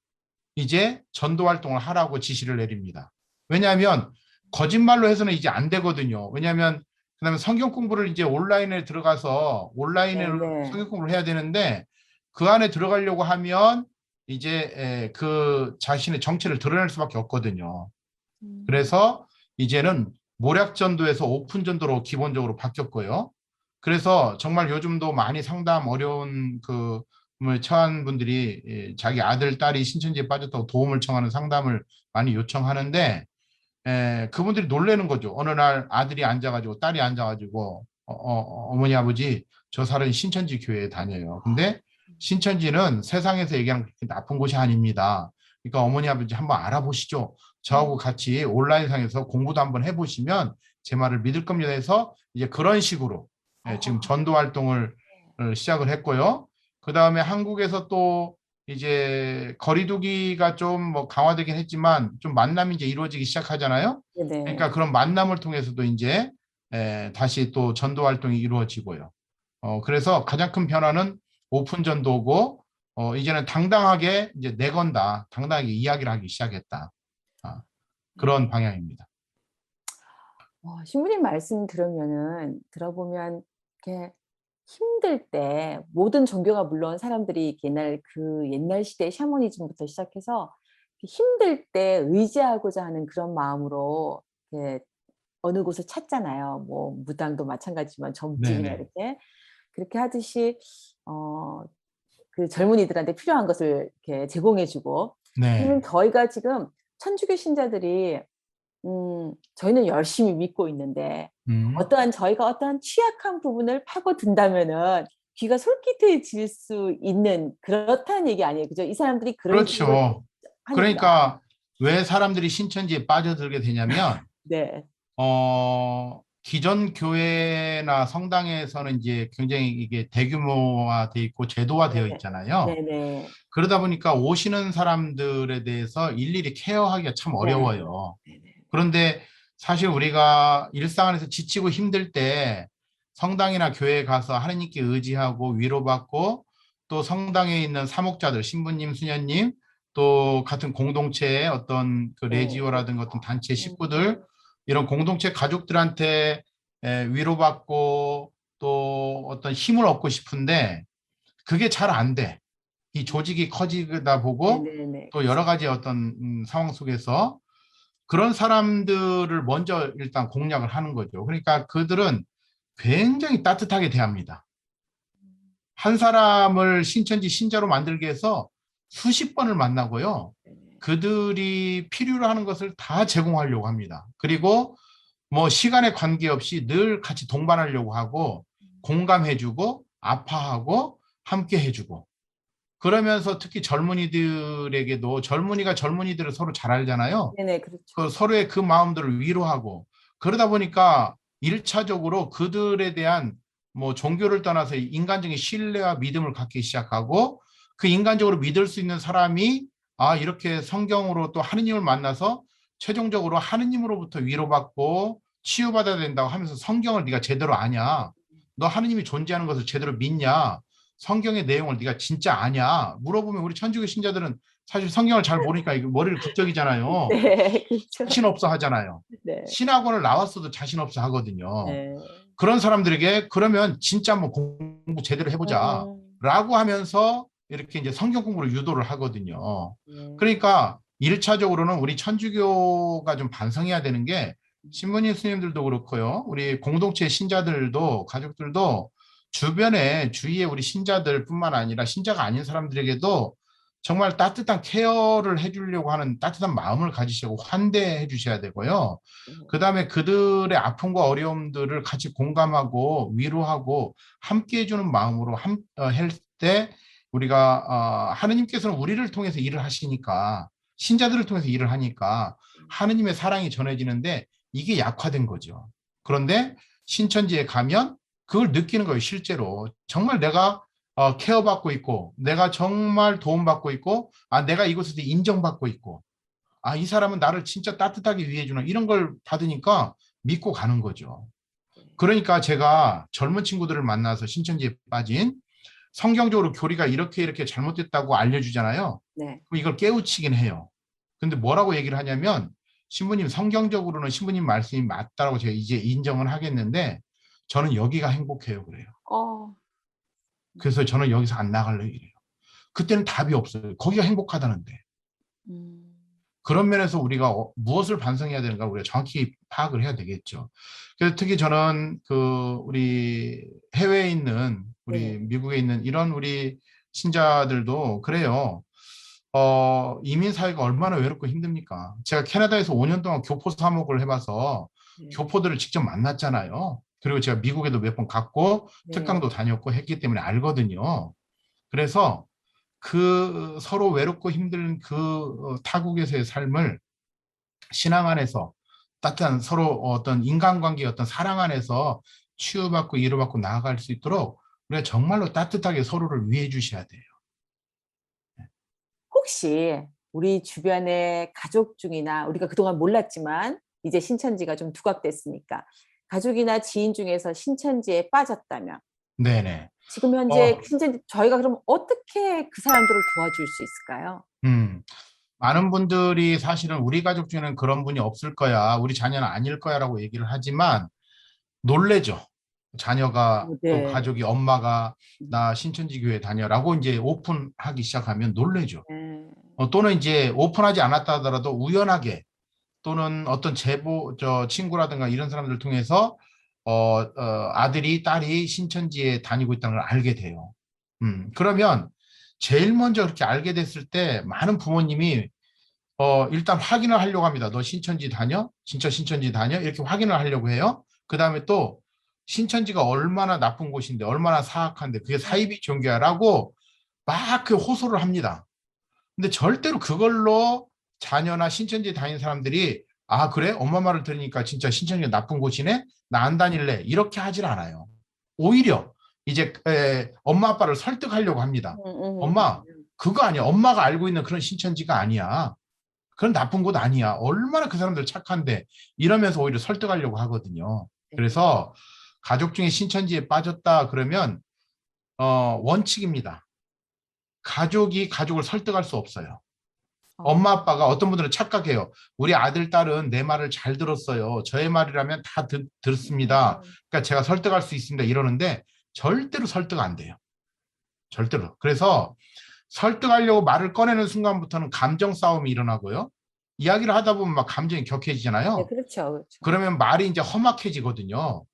이제 전도 활동을 하라고 지시를 내립니다. 왜냐하면 거짓말로 해서는 이제 안 되거든요. 왜냐하면 그다음에 성경 공부를 이제 온라인에 들어가서 온라인으로 네네. 성경 공부를 해야 되는데 그 안에 들어가려고 하면 이제 그 자신의 정체를 드러낼 수밖에 없거든요. 그래서 이제는 모략 전도에서 오픈 전도로 기본적으로 바뀌었고요. 그래서 정말 요즘도 많이 상담 어려운 그 처한 분들이 자기 아들, 딸이 신천지에 빠졌다고 도움을 청하는 상담을 많이 요청하는데 그분들이 놀라는 거죠. 어느 날 아들이 앉아가지고 딸이 앉아가지고 어머니 아버지 저 사람이 신천지 교회에 다녀요. 근데 신천지는 세상에서 얘기하는 그렇게 나쁜 곳이 아닙니다. 그러니까 어머니 아버지 한번 알아보시죠. 저하고 같이 온라인상에서 공부도 한번 해보시면 제 말을 믿을 겁니다 해서 이제 그런 식으로 지금 전도 활동을 시작을 했고요. 그 다음에 한국에서 또 이제 거리두기가 좀 뭐 강화되긴 했지만 좀 만남이 이제 이루어지기 시작하잖아요. 그러니까 네네. 그런 만남을 통해서도 이제 다시 또 전도 활동이 이루어지고요. 그래서 가장 큰 변화는 오픈 전도고 이제는 당당하게 이제 내건다, 당당하게 이야기를 하기 시작했다. 아, 그런 방향입니다. 신부님 말씀 들어보면 이렇게 힘들 때 모든 종교가 물론 사람들이 이렇게 옛날 시대 샤머니즘부터 시작해서 힘들 때 의지하고자 하는 그런 마음으로 이렇게 어느 곳을 찾잖아요. 뭐 무당도 마찬가지지만 점집이나 네네. 이렇게 그렇게 하듯이 어, 그 젊은이들한테 필요한 것을 이렇게 제공해주고 그러면 네. 저희가 지금 천주교 신자들이 저희는 열심히 믿고 있는데 음, 저희가 어떠한 취약한 부분을 파고든다면은 귀가 솔깃해질 수 있는 그렇다는 얘기 아니에요. 그죠? 이 사람들이 그런 식으로 그렇죠. 하니까. 그러니까 왜 사람들이 신천지에 빠져들게 되냐면 네. 기존 교회나 성당에서는 이제 굉장히 이게 대규모화돼 있고 제도화되어 네네. 있잖아요. 네네. 그러다 보니까 오시는 사람들에 대해서 일일이 케어하기가 참 네. 어려워요. 네네. 그런데 사실 우리가 일상 안에서 지치고 힘들 때 성당이나 교회에 가서 하느님께 의지하고 위로받고 또 성당에 있는 사목자들, 신부님, 수녀님, 또 같은 공동체의 어떤 그 네. 레지오라든가 어떤 그렇죠. 단체 식구들, 이런 공동체 가족들한테 위로받고 또 어떤 힘을 얻고 싶은데 그게 잘 안 돼. 이 조직이 커지다 보고 네네네. 또 여러 가지 어떤 상황 속에서 그런 사람들을 먼저 일단 공략을 하는 거죠. 그러니까 그들은 굉장히 따뜻하게 대합니다. 한 사람을 신천지 신자로 만들기 위해서 수십 번을 만나고요. 네네. 그들이 필요로 하는 것을 다 제공하려고 합니다. 그리고 뭐 시간에 관계없이 늘 같이 동반하려고 하고 공감해주고 아파하고 함께 해주고 그러면서 특히 젊은이들에게도 젊은이가 젊은이들을 서로 잘 알잖아요. 네네. 그렇죠. 그 서로의 그 마음들을 위로하고 그러다 보니까 일차적으로 그들에 대한 뭐 종교를 떠나서 인간적인 신뢰와 믿음을 갖기 시작하고 그 인간적으로 믿을 수 있는 사람이 이렇게 성경으로 또 하느님을 만나서 최종적으로 하느님으로부터 위로받고 치유받아야 된다고 하면서 성경을 네가 제대로 아냐? 너 하느님이 존재하는 것을 제대로 믿냐? 성경의 내용을 네가 진짜 아냐? 물어보면 우리 천주교 신자들은 사실 성경을 잘 모르니까 이거 머리를 극적이잖아요. 네. 그렇죠. 자신 없어 하잖아요. 네. 신학원을 나왔어도 자신 없어 하거든요. 네. 그런 사람들에게 그러면 진짜 한번 공부 제대로 해보자. 음. 라고 하면서 이렇게 이제 성경 공부를 유도를 하거든요. 네. 그러니까 일차적으로는 우리 천주교가 좀 반성해야 되는 게 신부님 스님들도 그렇고요. 우리 공동체 신자들도 가족들도 주변에 주위에 우리 신자들뿐만 아니라 신자가 아닌 사람들에게도 정말 따뜻한 케어를 해주려고 하는 따뜻한 마음을 가지시고 환대해 주셔야 되고요. 그 다음에 그들의 아픔과 어려움들을 같이 공감하고 위로하고 함께 해주는 마음으로 할 때 우리가 하느님께서는 우리를 통해서 일을 하시니까 신자들을 통해서 일을 하니까 하느님의 사랑이 전해지는데 이게 약화된 거죠. 그런데 신천지에 가면 그걸 느끼는 거예요, 실제로. 정말 내가 케어받고 있고, 내가 정말 도움받고 있고, 내가 이곳에서 인정받고 있고, 이 사람은 나를 진짜 따뜻하게 위해주는 이런 걸 받으니까 믿고 가는 거죠. 그러니까 제가 젊은 친구들을 만나서 신천지에 빠진 성경적으로 교리가 이렇게 잘못됐다고 알려주잖아요. 네. 그럼 이걸 깨우치긴 해요. 근데 뭐라고 얘기를 하냐면 신부님 성경적으로는 신부님 말씀이 맞다라고 제가 이제 인정은 하겠는데 저는 여기가 행복해요 그래요. 어, 그래서 저는 여기서 안 나갈래요 이래요. 그때는 답이 없어요. 거기가 행복하다는데. 음, 그런 면에서 우리가 무엇을 반성해야 되는가 우리가 정확히 파악을 해야 되겠죠. 그래서 특히 저는 그 우리 해외에 있는 우리 네. 미국에 있는 이런 우리 신자들도 그래요. 이민 사회가 얼마나 외롭고 힘듭니까? 제가 캐나다에서 5년 동안 교포 사목을 해봐서 네. 교포들을 직접 만났잖아요. 그리고 제가 미국에도 몇 번 갔고 네. 특강도 다녔고 했기 때문에 알거든요. 그래서 그 서로 외롭고 힘든 그 타국에서의 삶을 신앙 안에서 따뜻한 서로 어떤 인간관계의 어떤 사랑 안에서 치유받고 위로받고 나아갈 수 있도록 우리가 정말로 따뜻하게 서로를 위해 주셔야 돼요. 혹시 우리 주변의 가족 중이나 우리가 그동안 몰랐지만 이제 신천지가 좀 두각됐으니까 가족이나 지인 중에서 신천지에 빠졌다면 네네. 지금 현재 신천지 저희가 그럼 어떻게 그 사람들을 도와줄 수 있을까요? 음. 많은 분들이 사실은 우리 가족 중에는 그런 분이 없을 거야, 우리 자녀는 아닐 거야라고 얘기를 하지만 놀래죠. 자녀가 또 네. 가족이 엄마가 나 신천지 교회 다녀라고 이제 오픈하기 시작하면 놀래죠. 네. 또는 이제 오픈하지 않았다 하더라도 우연하게 또는 어떤 저 친구라든가 이런 사람들 통해서 아들이 딸이 신천지에 다니고 있다는 걸 알게 돼요. 그러면 제일 먼저 그렇게 알게 됐을 때 많은 부모님이 일단 확인을 하려고 합니다. 너 신천지 다녀? 진짜 신천지 다녀? 이렇게 확인을 하려고 해요. 그 다음에 또 신천지가 얼마나 나쁜 곳인데 얼마나 사악한데 그게 사이비 종교야라고 막 그 호소를 합니다. 근데 절대로 그걸로 자녀나 신천지 다니는 사람들이 아 그래? 엄마 말을 들으니까 진짜 신천지가 나쁜 곳이네? 나 안 다닐래. 이렇게 하질 않아요. 오히려 이제 엄마 아빠를 설득하려고 합니다. 음, 음, 엄마 그거 아니야. 엄마가 알고 있는 그런 신천지가 아니야. 그런 나쁜 곳 아니야. 얼마나 그 사람들 착한데 이러면서 오히려 설득하려고 하거든요. 네. 그래서 가족 중에 신천지에 빠졌다 그러면 원칙입니다. 가족이 가족을 설득할 수 없어요. 엄마 아빠가 어떤 분들은 착각해요. 우리 아들 딸은 내 말을 잘 들었어요. 저의 말이라면 다 들었습니다. 그러니까 제가 설득할 수 있습니다. 이러는데 절대로 설득 안 돼요. 절대로. 그래서 설득하려고 말을 꺼내는 순간부터는 감정 싸움이 일어나고요. 이야기를 하다 보면 막 감정이 네, 격해지잖아요. 그렇죠, 그렇죠. 그러면 말이 이제 험악해지거든요.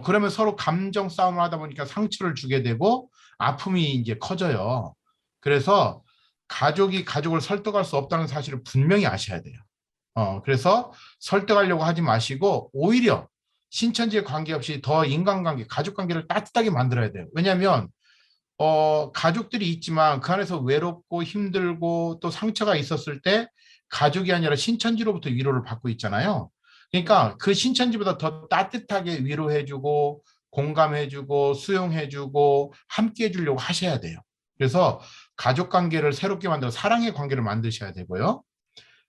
그러면 서로 감정 싸움을 하다 보니까 상처를 주게 되고 아픔이 이제 커져요. 그래서 가족이 가족을 설득할 수 없다는 사실을 분명히 아셔야 돼요. 그래서 설득하려고 하지 마시고 오히려 신천지에 관계없이 더 인간관계, 가족관계를 따뜻하게 만들어야 돼요. 왜냐하면 가족들이 있지만 그 안에서 외롭고 힘들고 또 상처가 있었을 때 가족이 아니라 신천지로부터 위로를 받고 있잖아요. 그러니까 그 신천지보다 더 따뜻하게 위로해주고 공감해주고 수용해주고 함께 해주려고 하셔야 돼요. 그래서 가족 관계를 새롭게 만들어 사랑의 관계를 만드셔야 되고요.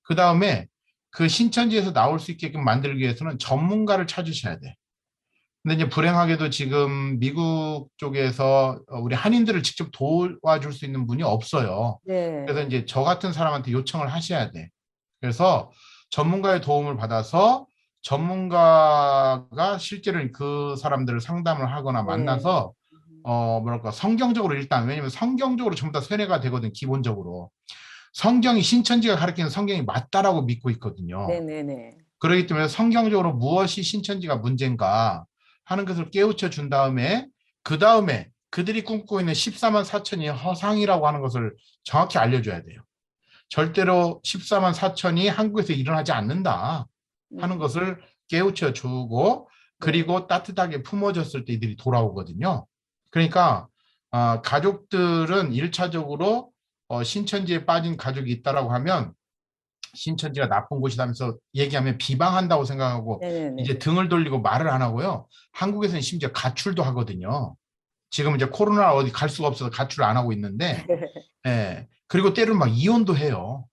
그 다음에 그 신천지에서 나올 수 있게끔 만들기 위해서는 전문가를 찾으셔야 돼. 근데 이제 불행하게도 지금 미국 쪽에서 우리 한인들을 직접 도와줄 수 있는 분이 없어요. 네. 그래서 이제 저 같은 사람한테 요청을 하셔야 돼. 그래서 전문가의 도움을 받아서 전문가가 실제로 그 사람들을 상담을 하거나 네. 만나서 뭐랄까 성경적으로 일단 왜냐면 성경적으로 전부 다 세뇌가 되거든 기본적으로. 성경이 신천지가 가르치는 성경이 맞다라고 믿고 있거든요. 네네네. 그렇기 때문에 성경적으로 무엇이 신천지가 문제인가 하는 것을 깨우쳐 준 다음에 그 다음에 그들이 꿈꾸고 있는 14만 4천이 허상이라고 하는 것을 정확히 알려줘야 돼요. 절대로 14만 4천이 한국에서 일어나지 않는다 하는 것을 깨우쳐 주고 그리고 따뜻하게 품어줬을 때 이들이 돌아오거든요. 그러니까 가족들은 1차적으로 신천지에 빠진 가족이 있다라고 하면 신천지가 나쁜 곳이라면서 얘기하면 비방한다고 생각하고 네네네. 이제 등을 돌리고 말을 안 하고요. 한국에서는 심지어 가출도 하거든요. 지금 이제 코로나 어디 갈 수가 없어서 가출을 안 하고 있는데 예. 그리고 때로는 막 이혼도 해요.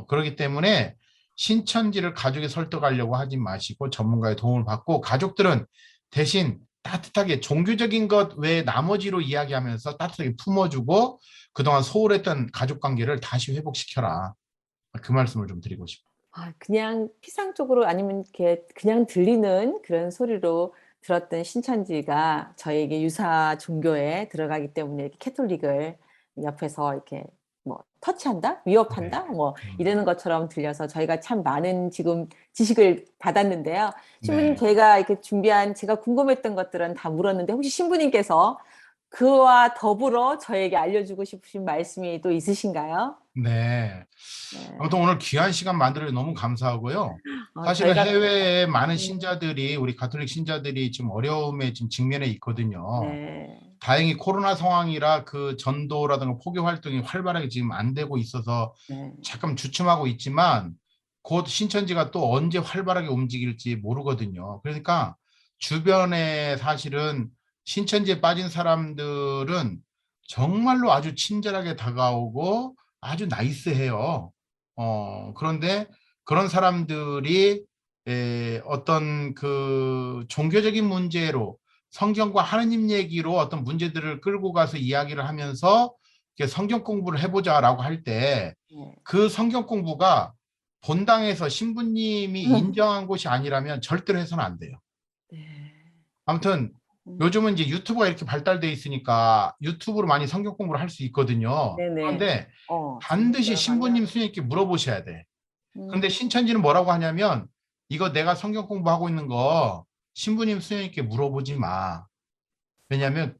그렇기 때문에 신천지를 가족이 설득하려고 하지 마시고 전문가의 도움을 받고 가족들은 대신 따뜻하게 종교적인 것 외에 나머지로 이야기하면서 따뜻하게 품어주고 그동안 소홀했던 가족 관계를 다시 회복시켜라. 그 말씀을 좀 드리고 싶어요. 그냥 피상적으로 아니면 이렇게 그냥 들리는 그런 소리로 들었던 신천지가 저에게 유사 종교에 들어가기 때문에 이렇게 캐톨릭을 옆에서 이렇게 뭐 터치한다, 위협한다, 뭐 이러는 것처럼 들려서 저희가 참 많은 지금 지식을 받았는데요. 신부님, 네. 저희가 이렇게 준비한 제가 궁금했던 것들은 다 물었는데 혹시 신부님께서 그와 더불어 저에게 알려주고 싶으신 말씀이 또 있으신가요? 네. 네. 아무튼 오늘 귀한 시간 만들어 너무 감사하고요. 사실은 저희가 해외에 많은 신자들이 우리 가톨릭 신자들이 지금 어려움에 지금 직면해 있거든요. 네. 다행히 코로나 상황이라 그 전도라든가 포교 활동이 활발하게 지금 안 되고 있어서 네. 잠깐 주춤하고 있지만 곧 신천지가 또 언제 활발하게 움직일지 모르거든요. 그러니까 주변에 사실은 신천지에 빠진 사람들은 정말로 아주 친절하게 다가오고 아주 나이스해요. 그런데 그런 사람들이 어떤 그 종교적인 문제로 성경과 하느님 얘기로 어떤 문제들을 끌고 가서 이야기를 하면서 이렇게 성경 공부를 해보자라고 할 때 네. 그 성경 공부가 본당에서 신부님이 인정한 곳이 아니라면 절대로 해서는 안 돼요. 네. 아무튼 요즘은 이제 유튜브가 이렇게 발달돼 있으니까 유튜브로 많이 성경 공부를 할 수 있거든요. 네네. 그런데 반드시 재밌어요, 신부님 가면. 스님께 물어보셔야 돼. 그런데 음. 신천지는 뭐라고 하냐면 이거 내가 성경 공부하고 있는 거 신부님 스님께 물어보지 마. 왜냐하면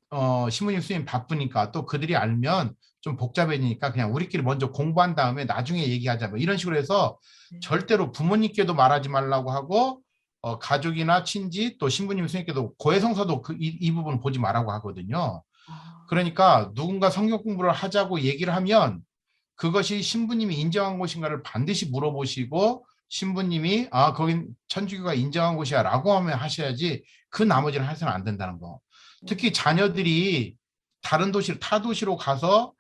신부님 스님 바쁘니까 또 그들이 알면 좀 복잡해지니까 그냥 우리끼리 먼저 공부한 다음에 나중에 얘기하자 뭐 이런 식으로 해서 절대로 부모님께도 말하지 말라고 하고 가족이나 친지 또 신부님 스님께도 고해성사도 이 부분 보지 말라고 하거든요. 그러니까 누군가 성경 공부를 하자고 얘기를 하면 그것이 신부님이 인정한 곳인가를 반드시 물어보시고 신부님이 거긴 천주교가 인정한 곳이야 라고 하면 하셔야지 그 나머지는 해서는 안 된다는 거. 특히 자녀들이 다른 도시, 타 도시로 가서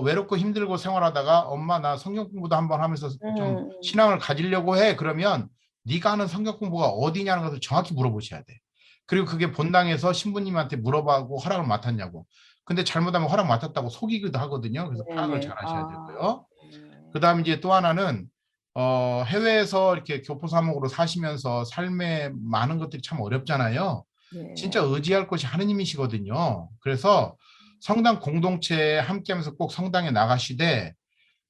외롭고 힘들고 생활하다가 엄마 나 성경 공부도 한번 하면서 좀 신앙을 가지려고 해. 그러면 네가 하는 성경 공부가 어디냐는 것을 정확히 물어보셔야 돼. 그리고 그게 본당에서 신부님한테 물어봐고 허락을 맡았냐고. 근데 잘못하면 허락 맡았다고 속이기도 하거든요. 그래서 파악을 잘 하셔야 되고요. 그다음에 이제 또 하나는 해외에서 이렇게 교포사목으로 사시면서 삶에 많은 것들이 참 어렵잖아요. 네. 진짜 의지할 것이 하느님이시거든요. 그래서 성당 공동체에 함께하면서 꼭 성당에 나가시되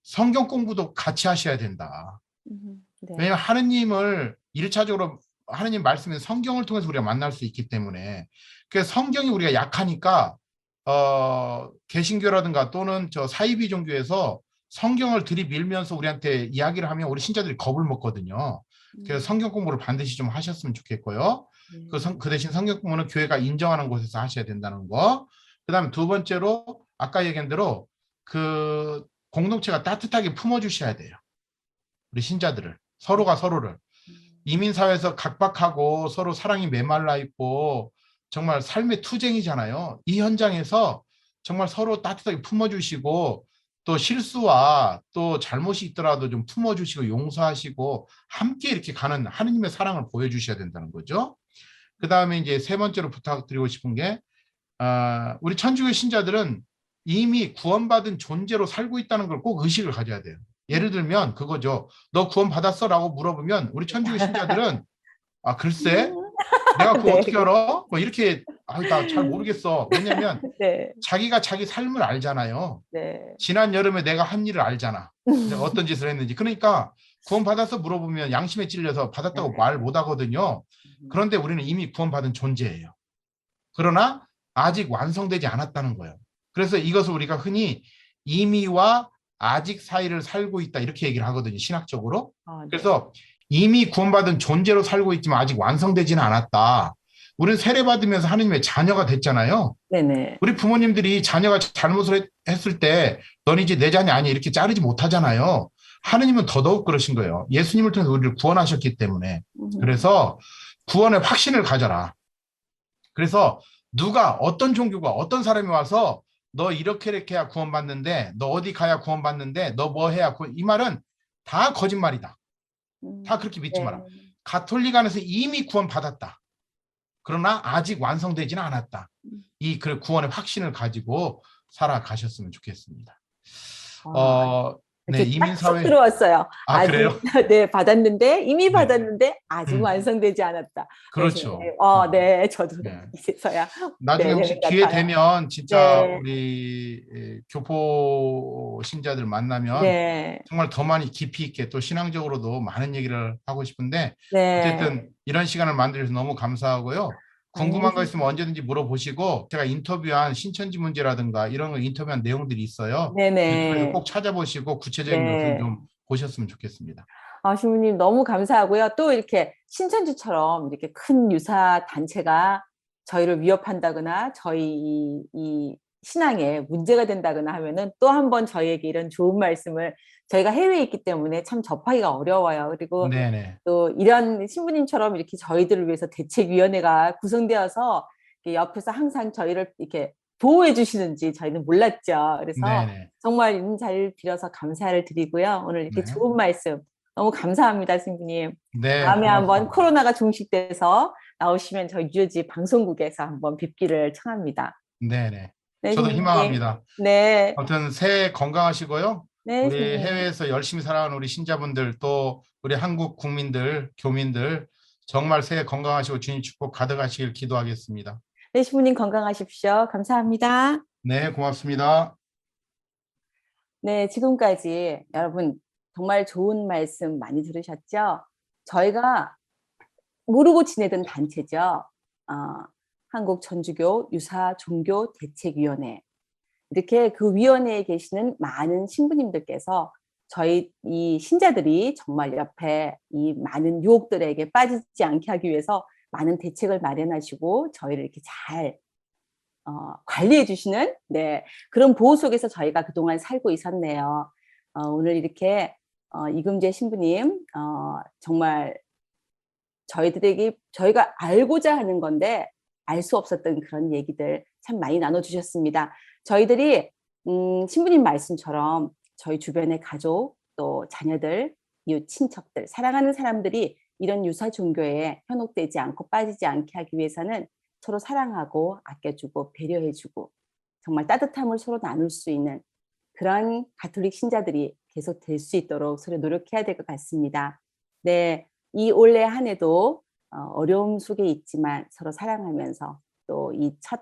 성경 공부도 같이 하셔야 된다. 네. 왜냐하면 하느님을 1차적으로 하느님 말씀인 성경을 통해서 우리가 만날 수 있기 때문에 그래서 성경이 우리가 약하니까 개신교라든가 또는 저 사이비 종교에서 성경을 들이밀면서 우리한테 이야기를 하면 우리 신자들이 겁을 먹거든요. 그래서 성경 공부를 반드시 좀 하셨으면 좋겠고요. 그 대신 성경 공부는 교회가 인정하는 곳에서 하셔야 된다는 거. 그다음에 두 번째로 아까 얘기한 대로 그 공동체가 따뜻하게 품어주셔야 돼요. 우리 신자들을 서로가 서로를 이민사회에서 각박하고 서로 사랑이 메말라 있고 정말 삶의 투쟁이잖아요. 이 현장에서 정말 서로 따뜻하게 품어주시고 또 실수와 또 잘못이 있더라도 좀 품어주시고 용서하시고 함께 이렇게 가는 하느님의 사랑을 보여주셔야 된다는 거죠. 그 다음에 이제 세 번째로 부탁드리고 싶은 게 우리 천주교 신자들은 이미 구원받은 존재로 살고 있다는 걸 꼭 의식을 가져야 돼요. 예를 들면 그거죠. 너 구원 받았어? 라고 물어보면 우리 천주교 신자들은 글쎄 내가 그거 네. 어떻게 알아? 뭐 이렇게 나 잘 모르겠어. 왜냐면 네. 자기가 자기 삶을 알잖아요. 네. 지난 여름에 내가 한 일을 알잖아. 내가 어떤 짓을 했는지. 그러니까 구원 받아서 물어보면 양심에 찔려서 받았다고 말 못 하거든요. 그런데 우리는 이미 구원받은 존재예요. 그러나 아직 완성되지 않았다는 거예요. 그래서 이것을 우리가 흔히 이미와 아직 사이를 살고 있다 이렇게 얘기를 하거든요. 신학적으로. 네. 그래서 이미 구원받은 존재로 살고 있지만 아직 완성되지는 않았다. 우리는 세례받으면서 하느님의 자녀가 됐잖아요. 네네. 우리 부모님들이 자녀가 잘못을 했을 때 너는 이제 내 자녀 아니야 이렇게 자르지 못하잖아요. 하느님은 더더욱 그러신 거예요. 예수님을 통해서 우리를 구원하셨기 때문에. 그래서 구원의 확신을 가져라. 그래서 누가 어떤 종교가 어떤 사람이 와서 너 이렇게 해야 구원받는데 너 어디 가야 구원받는데 너 뭐 해야 이 말은 다 거짓말이다. 다 그렇게 믿지 마라. 가톨릭 안에서 이미 구원받았다. 그러나 아직 완성되지는 않았다. 이 그 구원의 확신을 가지고 살아가셨으면 좋겠습니다. 네, 이렇게 딱쏙 이민사회. 들어왔어요. 아, 그래요? 네, 받았는데 이미 네. 받았는데 아직 음. 완성되지 않았다. 그렇죠. 네, 저도 네. 이제서야 나중에 혹시 되는 것 기회 같아요. 되면 진짜 네. 우리 교포 신자들 만나면 네, 정말 더 많이 깊이 있게 또 신앙적으로도 많은 얘기를 하고 싶은데 네. 어쨌든 이런 시간을 만들어서 너무 감사하고요. 궁금한 거 아유, 있으면 언제든지 물어보시고 제가 인터뷰한 신천지 문제라든가 이런 거 인터뷰한 내용들이 있어요. 유튜브에서 네네. 꼭 찾아보시고 구체적인 것을 네. 좀 보셨으면 좋겠습니다. 신부님 너무 감사하고요. 또 이렇게 신천지처럼 이렇게 큰 유사 단체가 저희를 위협한다거나 저희 이 신앙에 문제가 된다거나 하면은 또 한 번 저희에게 이런 좋은 말씀을 저희가 해외에 있기 때문에 참 접하기가 어려워요. 그리고 네네. 또 이런 신부님처럼 이렇게 저희들을 위해서 대책위원회가 구성되어서 이렇게 옆에서 항상 저희를 이렇게 보호해 주시는지 저희는 몰랐죠. 그래서 네네. 정말 이런 자리를 빌어서 감사를 드리고요. 오늘 이렇게 네. 좋은 말씀 너무 감사합니다, 신부님. 네, 다음에 한번 고맙습니다. 코로나가 종식돼서 나오시면 저희 유지 방송국에서 한번 뵙기를 청합니다. 네네. 네, 저도 신부님. 희망합니다. 네, 아무튼 새해 건강하시고요. 네, 우리 신부님. 해외에서 열심히 살아가는 우리 신자분들 또 우리 한국 국민들, 교민들 정말 새해 건강하시고 주님 축복 가득하시길 기도하겠습니다. 네, 신부님 건강하십시오. 감사합니다. 네, 고맙습니다. 네, 지금까지 여러분 정말 좋은 말씀 많이 들으셨죠? 저희가 모르고 지내던 단체죠. 한국 천주교 유사 종교 대책위원회. 이렇게 그 위원회에 계시는 많은 신부님들께서 저희 이 신자들이 정말 옆에 이 많은 유혹들에게 빠지지 않게 하기 위해서 많은 대책을 마련하시고 저희를 이렇게 잘 관리해 주시는 그런 보호 속에서 저희가 그동안 살고 있었네요. 오늘 이렇게 이금재 신부님 정말 저희들에게 저희가 알고자 하는 건데 알 수 없었던 그런 얘기들 참 많이 나눠주셨습니다. 저희들이 신부님 말씀처럼 저희 주변의 가족 또 자녀들, 이웃 친척들, 사랑하는 사람들이 이런 유사 종교에 현혹되지 않고 빠지지 않게 하기 위해서는 서로 사랑하고 아껴주고 배려해주고 정말 따뜻함을 서로 나눌 수 있는 그런 가톨릭 신자들이 계속 될 수 있도록 서로 노력해야 될 것 같습니다. 네, 이 올해 한 해도 어려움 속에 있지만 서로 사랑하면서 또 이 첫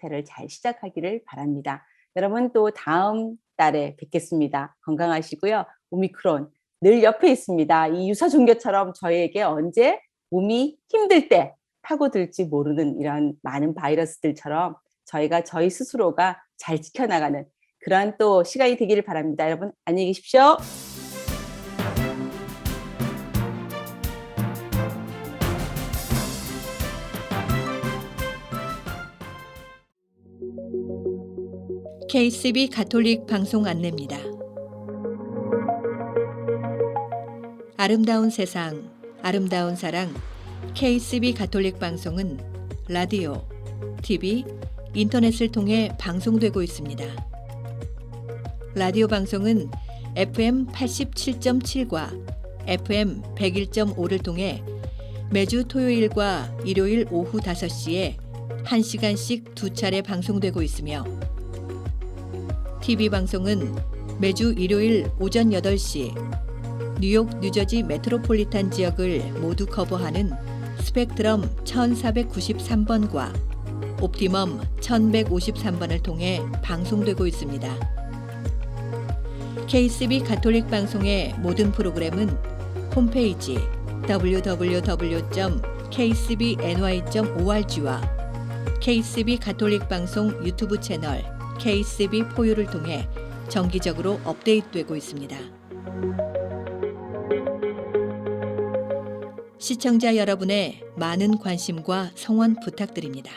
해를 잘 시작하기를 바랍니다. 여러분 또 다음 달에 뵙겠습니다. 건강하시고요. 오미크론 늘 옆에 있습니다. 이 유사 종교처럼 저희에게 언제 몸이 힘들 때 파고들지 모르는 이런 많은 바이러스들처럼 저희가 저희 스스로가 잘 지켜나가는 그러한 또 시간이 되기를 바랍니다. 여러분 안녕히 계십시오. KCB 가톨릭 방송 안내입니다. 아름다운 세상, 아름다운 사랑 KCB 가톨릭 방송은 라디오, TV, 인터넷을 통해 방송되고 있습니다. 라디오 방송은 FM 87.7과 FM 101.5를 통해 매주 토요일과 일요일 오후 5시에 1시간씩 2차례 방송되고 있으며 TV 방송은 매주 일요일 오전 8시 뉴욕, 뉴저지 메트로폴리탄 지역을 모두 커버하는 스펙트럼 1493번과 옵티멈 1153번을 통해 방송되고 있습니다. KCB 가톨릭 방송의 모든 프로그램은 홈페이지 www.kcbny.org와 KCB 가톨릭 방송 유튜브 채널 KCB 포유를 통해 정기적으로 업데이트되고 있습니다. 시청자 여러분의 많은 관심과 성원 부탁드립니다.